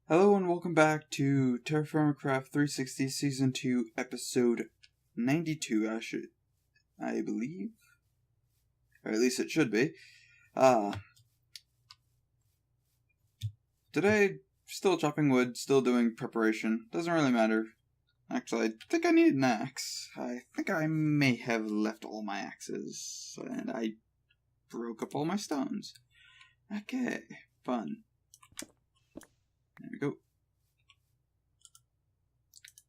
Hello and welcome back to TerraFirmaCraft 360 Season 2 Episode 92, I believe. Or at least it should be. Today, still chopping wood, still doing preparation. Doesn't really matter. Actually, I think I need an axe. I think I may have left all my axes, and I broke up all my stones. Okay, fun. There we go.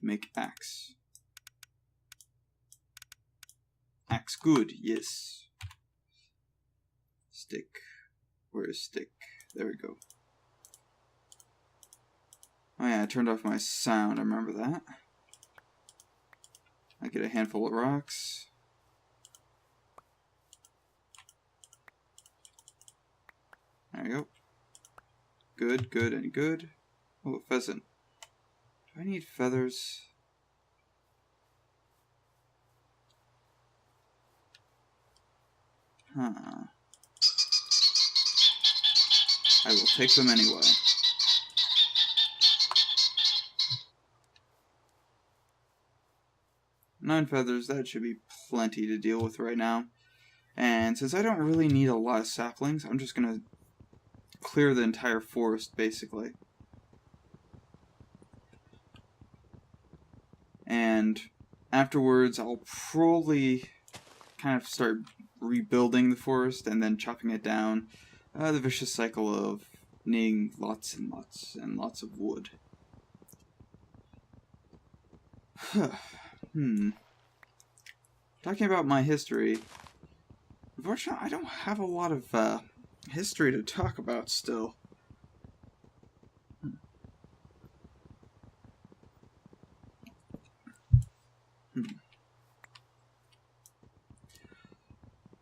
Make axe. Axe good, yes. Stick. Where's stick? There we go. Oh yeah, I turned off my sound, I remember that. I get a handful of rocks. There we go. Good, good, and good. Oh, pheasant. Do I need feathers? Huh. I will take them anyway. 9 feathers, that should be plenty to deal with right now. And since I don't really need a lot of saplings, I'm just gonna clear the entire forest, basically. And afterwards, I'll probably kind of start rebuilding the forest and then chopping it down. The vicious cycle of needing lots and lots and lots of wood. Talking about my history, unfortunately, I don't have a lot of history to talk about still.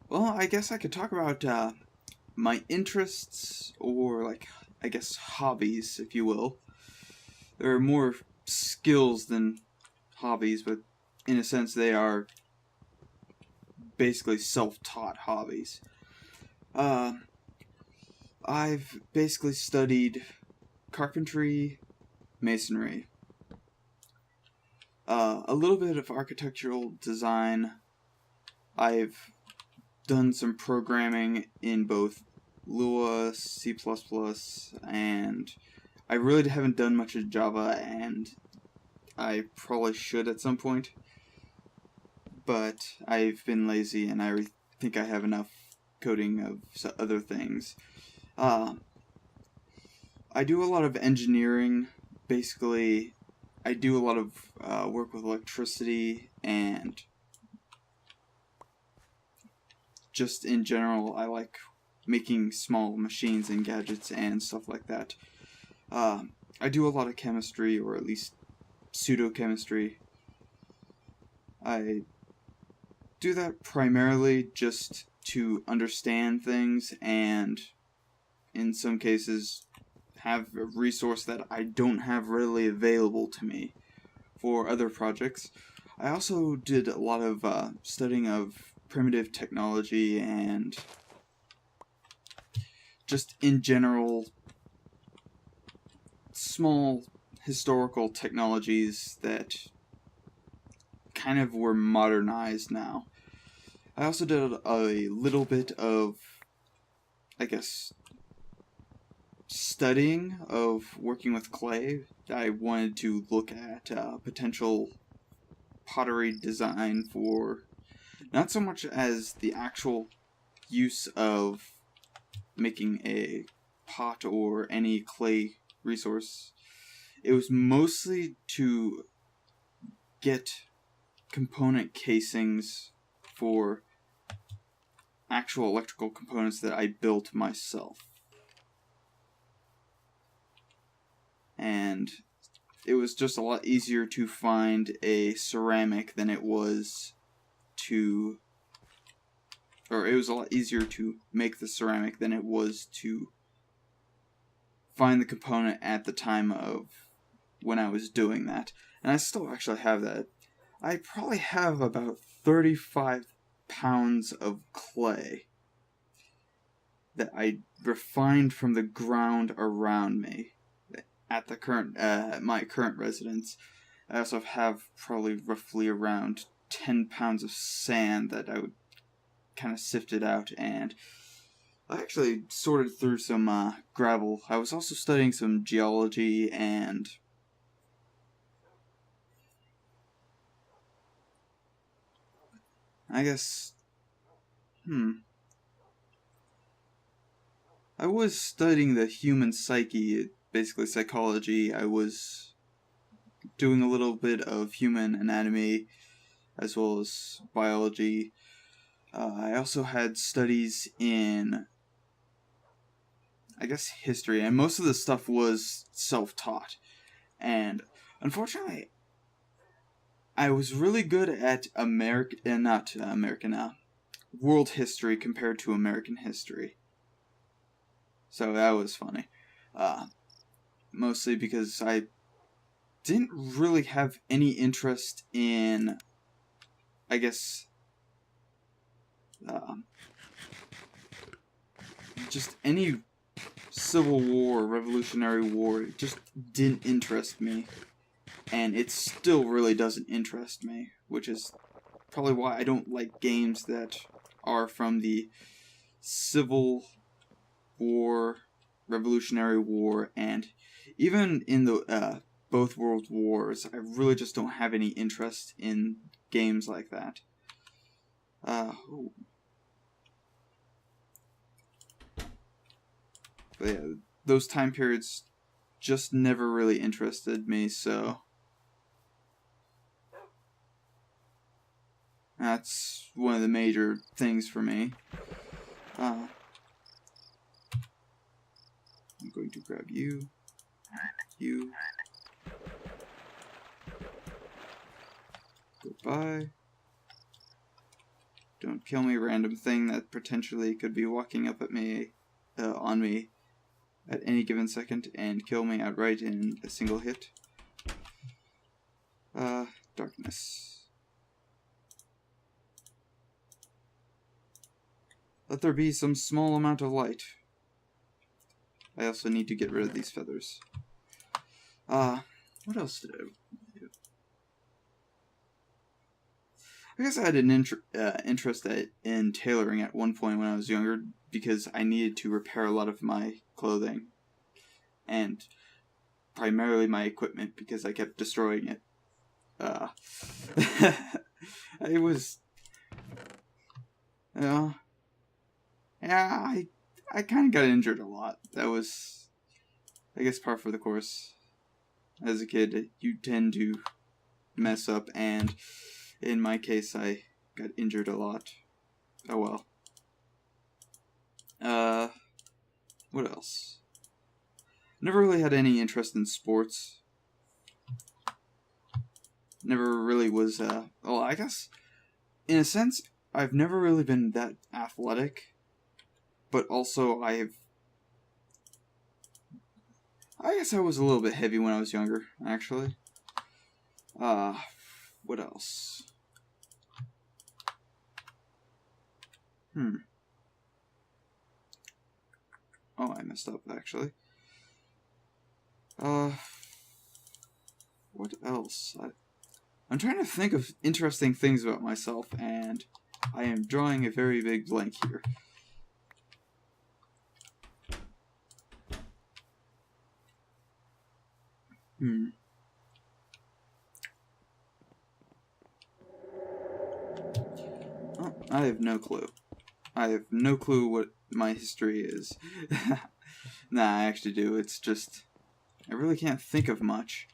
Well, I guess I could talk about my interests, or like, I guess, hobbies, if you will. There are more skills than hobbies, but in a sense they are basically self-taught hobbies. I've basically studied carpentry, masonry, a little bit of architectural design. I've done some programming in both Lua, C++, and I really haven't done much of Java, and I probably should at some point. But I've been lazy, and I think I have enough coding of other things. I do a lot of engineering. Basically, I do a lot of work with electricity, and just in general, I like making small machines and gadgets and stuff like that. I do a lot of chemistry, or at least pseudo-chemistry. I do that primarily just to understand things, and in some cases have a resource that I don't have readily available to me for other projects. I also did a lot of studying of primitive technology and just in general small historical technologies that kind of were modernized now. I also did a little bit of, I guess, studying of working with clay. I wanted to look at potential pottery design for not so much as the actual use of making a pot or any clay resource. It was mostly to get component casings for actual electrical components that I built myself. And it was just a lot easier to find a ceramic than it was to, or it was a lot easier to make the ceramic than it was to find the component at the time of when I was doing that. And I still actually have that. I probably have about 35 pounds of clay that I refined from the ground around me at the current my current residence. I also have probably roughly around 10 pounds of sand that I would kind of sifted out, and I actually sorted through some gravel. I was also studying some geology, and I guess, I was studying the human psyche, basically psychology. I was doing a little bit of human anatomy as well as biology. I also had studies in, I guess, history, and most of the stuff was self-taught. And unfortunately, I was really good at world history compared to American history. So that was funny. Mostly because I didn't really have any interest in, I guess, just any Civil War, Revolutionary War. It just didn't interest me. And it still really doesn't interest me, which is probably why I don't like games that are from the Civil War, Revolutionary War, and even in the both World Wars. I really just don't have any interest in games like that. But yeah, those time periods just never really interested me, so that's one of the major things for me. I'm going to grab you. Goodbye. Don't kill me, random thing that potentially could be walking up at me, on me at any given second and kill me outright in a single hit. Darkness. Let there be some small amount of light. I also need to get rid of these feathers. What else did I do? I guess I had an interest in tailoring at one point when I was younger, because I needed to repair a lot of my clothing. And primarily my equipment, because I kept destroying it. It was... yeah, I kind of got injured a lot. That was, I guess, par for the course. As a kid, you tend to mess up, and in my case, I got injured a lot. Oh well. What else? Never really had any interest in sports. Never really was, well, I guess, in a sense, I've never really been that athletic. But also, I guess I was a little bit heavy when I was younger, actually. What else? Oh, I messed up, actually. What else? I'm trying to think of interesting things about myself, and I am drawing a very big blank here. Oh, I have no clue. I have no clue what my history is. Nah, I actually do. It's just, I really can't think of much.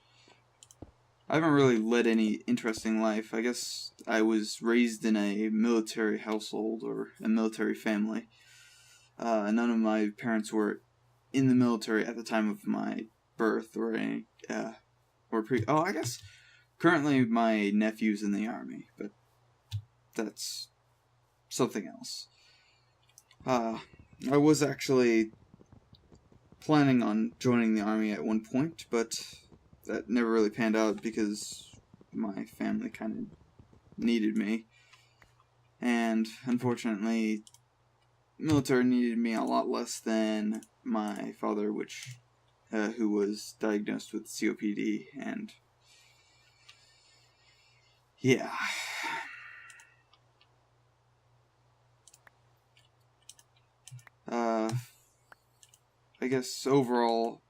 I haven't really led any interesting life. I guess I was raised in a military household, or a military family. None of my parents were in the military at the time of my birth, or any, oh, I guess currently my nephew's in the army, but that's something else. I was actually planning on joining the army at one point, but that never really panned out because my family kind of needed me. And unfortunately, military needed me a lot less than my father, which who was diagnosed with COPD, and yeah. I guess overall,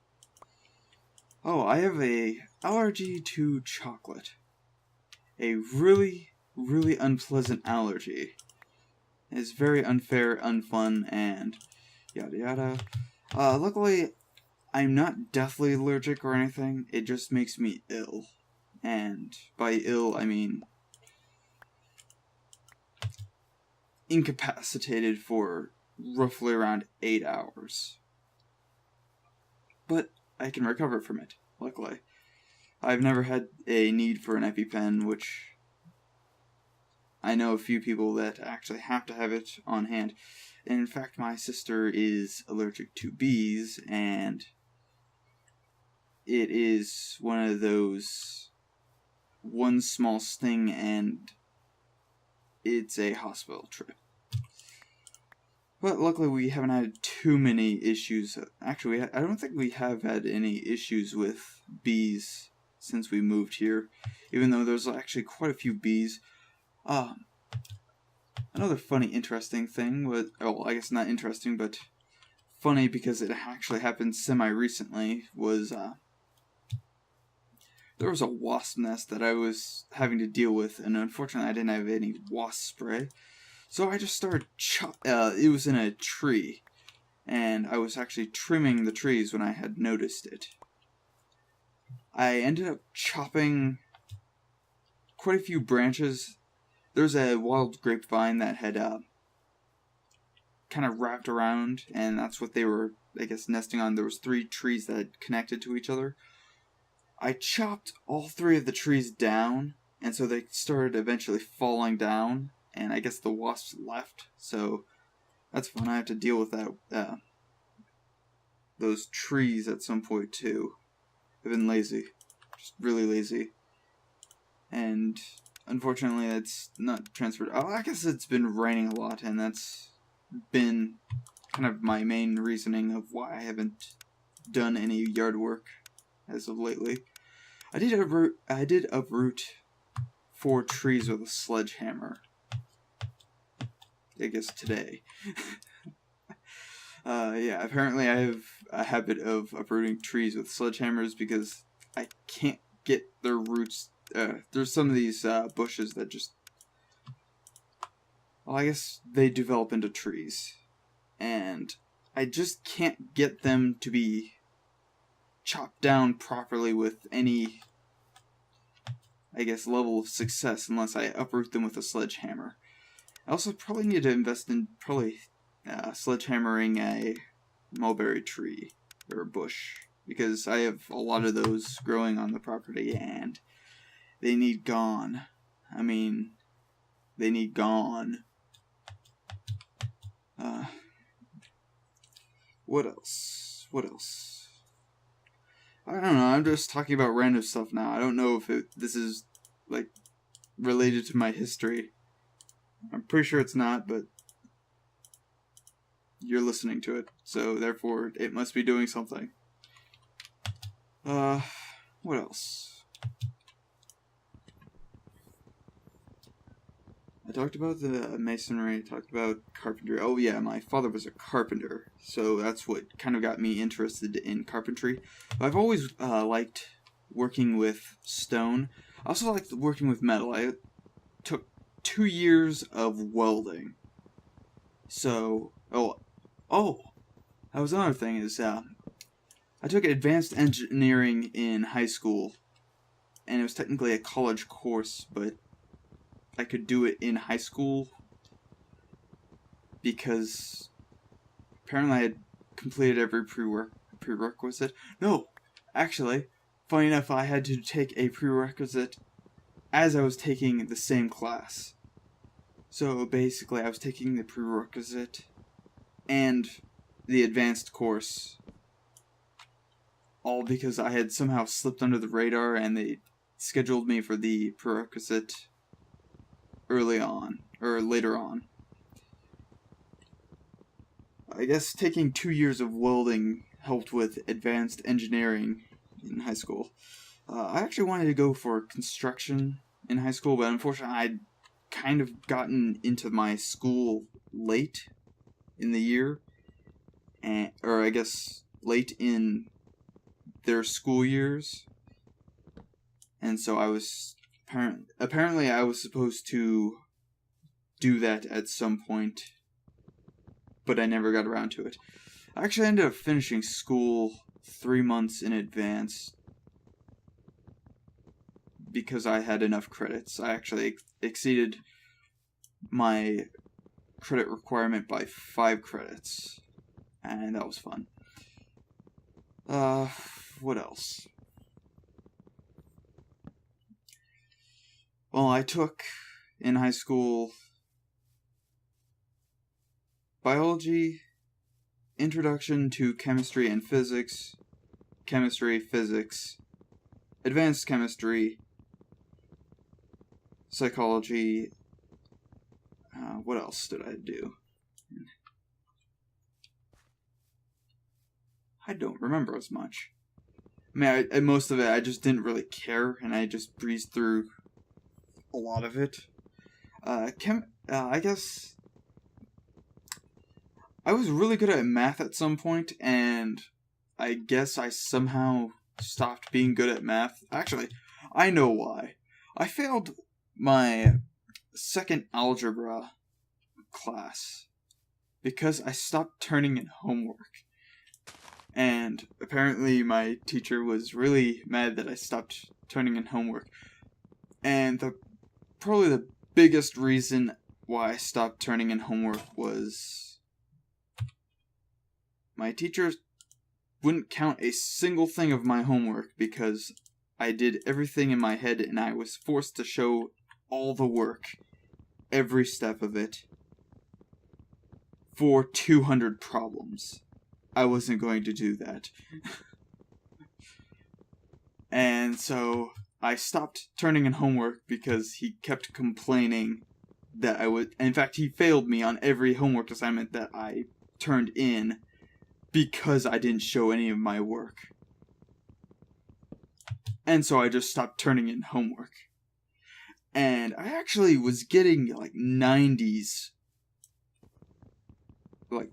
oh, I have a allergy to chocolate. A really, really unpleasant allergy. It's very unfair, unfun, and yada yada. Luckily, I'm not deathly allergic or anything. It just makes me ill. And by ill, I mean incapacitated for roughly around 8 hours. But I can recover from it, luckily. I've never had a need for an EpiPen, which I know a few people that actually have to have it on hand. And in fact, my sister is allergic to bees, and it is one of those one small sting and it's a hospital trip. But luckily we haven't had too many issues. Actually, I don't think we have had any issues with bees since we moved here, even though there's actually quite a few bees. Another funny, interesting thing was, well, I guess not interesting, but funny because it actually happened semi-recently, was, there was a wasp nest that I was having to deal with, and unfortunately I didn't have any wasp spray. So I just started it was in a tree, and I was actually trimming the trees when I had noticed it. I ended up chopping quite a few branches. There's a wild grapevine that had kind of wrapped around, and that's what they were, I guess, nesting on. There was 3 trees that connected to each other. I chopped all 3 of the trees down, and so they started eventually falling down, and I guess the wasps left, so that's fun. I have to deal with that, those trees at some point too. I've been lazy, just really lazy, and unfortunately it's not transferred. Oh, I guess it's been raining a lot, and that's been kind of my main reasoning of why I haven't done any yard work as of lately. I did uproot 4 trees with a sledgehammer, I guess today. Yeah, apparently I have a habit of uprooting trees with sledgehammers because I can't get their roots. There's some of these bushes that just, well, I guess they develop into trees, and I just can't get them to be chopped down properly with any, I guess, level of success unless I uproot them with a sledgehammer. I also probably need to invest in sledgehammering a mulberry tree or a bush, because I have a lot of those growing on the property and they need gone. I mean, they need gone. What else? What else? I don't know, I'm just talking about random stuff now. I don't know if this is, like, related to my history. I'm pretty sure it's not, but you're listening to it, so therefore it must be doing something. What else? I talked about the masonry, I talked about carpentry. Oh yeah, my father was a carpenter, so that's what kind of got me interested in carpentry. I've always liked working with stone. I also liked working with metal. I took 2 years of welding. So, that was another thing, is I took advanced engineering in high school, and it was technically a college course, but I could do it in high school because apparently I had completed every prerequisite. No, actually, funny enough, I had to take a prerequisite as I was taking the same class. So basically, I was taking the prerequisite and the advanced course, all because I had somehow slipped under the radar and they scheduled me for the prerequisite early on, or later on. I guess taking 2 years of welding helped with advanced engineering in high school. I actually wanted to go for construction in high school, but unfortunately I'd kind of gotten into my school late in the year, or I guess late in their school years, and so I was apparently I was supposed to do that at some point, but I never got around to it. I actually ended up finishing school 3 months in advance because I had enough credits. I actually exceeded my credit requirement by 5 credits, and that was fun. What else? Well, I took in high school biology, introduction to chemistry and physics, chemistry, physics, advanced chemistry, psychology. What else did I do? I don't remember as much. I mean, most of it I just didn't really care, and I just breezed through a lot of it. I guess I was really good at math at some point, and I guess I somehow stopped being good at math. Actually, I know why. I failed my second algebra class because I stopped turning in homework. And apparently my teacher was really mad that I stopped turning in homework. And probably the biggest reason why I stopped turning in homework was my teacher wouldn't count a single thing of my homework because I did everything in my head and I was forced to show all the work, every step of it, for 200 problems. I wasn't going to do that. And so I stopped turning in homework because he kept complaining that I would... In fact, he failed me on every homework assignment that I turned in because I didn't show any of my work. And so I just stopped turning in homework. And I actually was getting, like, 90s. Like,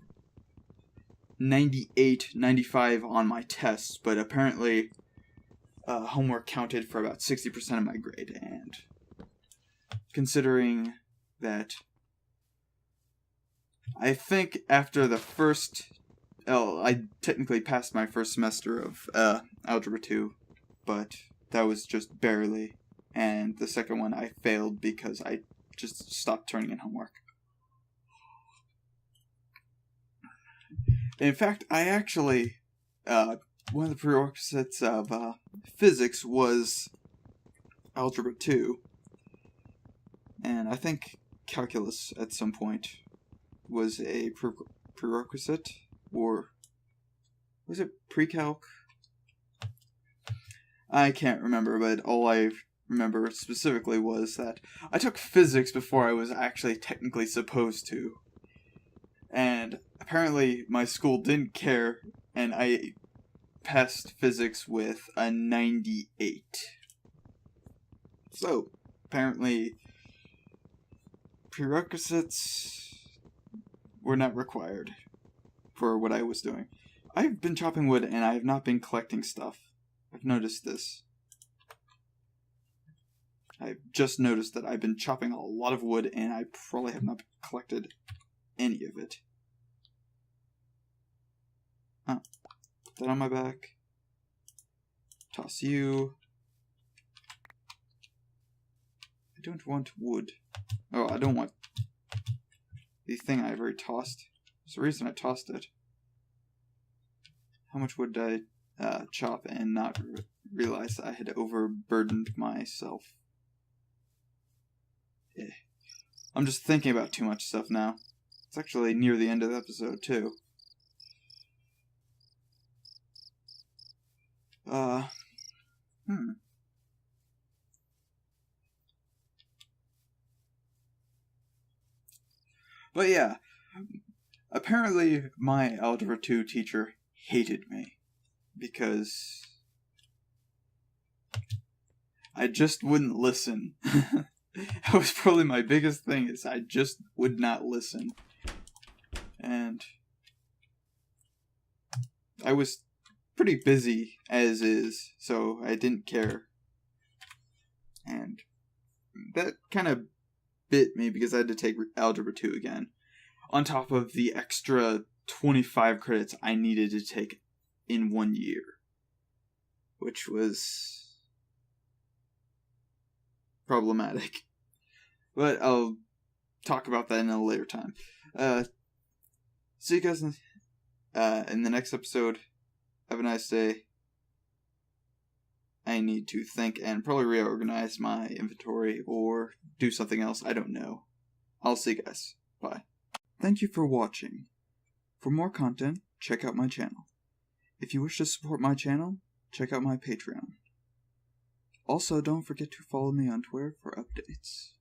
98, 95 on my tests, but apparently homework counted for about 60% of my grade, and considering that I think after the first... I technically passed my first semester of Algebra 2, but that was just barely, and the second one I failed because I just stopped turning in homework. In fact, I actually, one of the prerequisites of physics was Algebra 2, and I think calculus at some point was a prerequisite, or was it pre-calc? I can't remember, but all I remember specifically was that I took physics before I was actually technically supposed to. And apparently my school didn't care, and I passed physics with a 98. So, apparently, prerequisites were not required for what I was doing. I've been chopping wood, and I have not been collecting stuff. I've noticed this. I've just noticed that I've been chopping a lot of wood, and I probably have not collected any of it. Put that on my back. Toss you. I don't want wood. Oh, I don't want the thing I've already tossed. There's a reason I tossed it. How much wood did I chop and not realize I had overburdened myself? Yeah. I'm just thinking about too much stuff now. It's actually near the end of the episode, too. But yeah, apparently my Algebra 2 teacher hated me because I just wouldn't listen. That was probably my biggest thing, is I just would not listen. And I was pretty busy as is, so I didn't care. And that kind of bit me because I had to take Algebra 2 again, on top of the extra 25 credits I needed to take in 1 year, which was problematic. But I'll talk about that in a later time. See you guys in the next episode. Have a nice day. I need to think and probably reorganize my inventory or do something else. I don't know. I'll see you guys. Bye. Thank you for watching. For more content, check out my channel. If you wish to support my channel, check out my Patreon. Also, don't forget to follow me on Twitter for updates.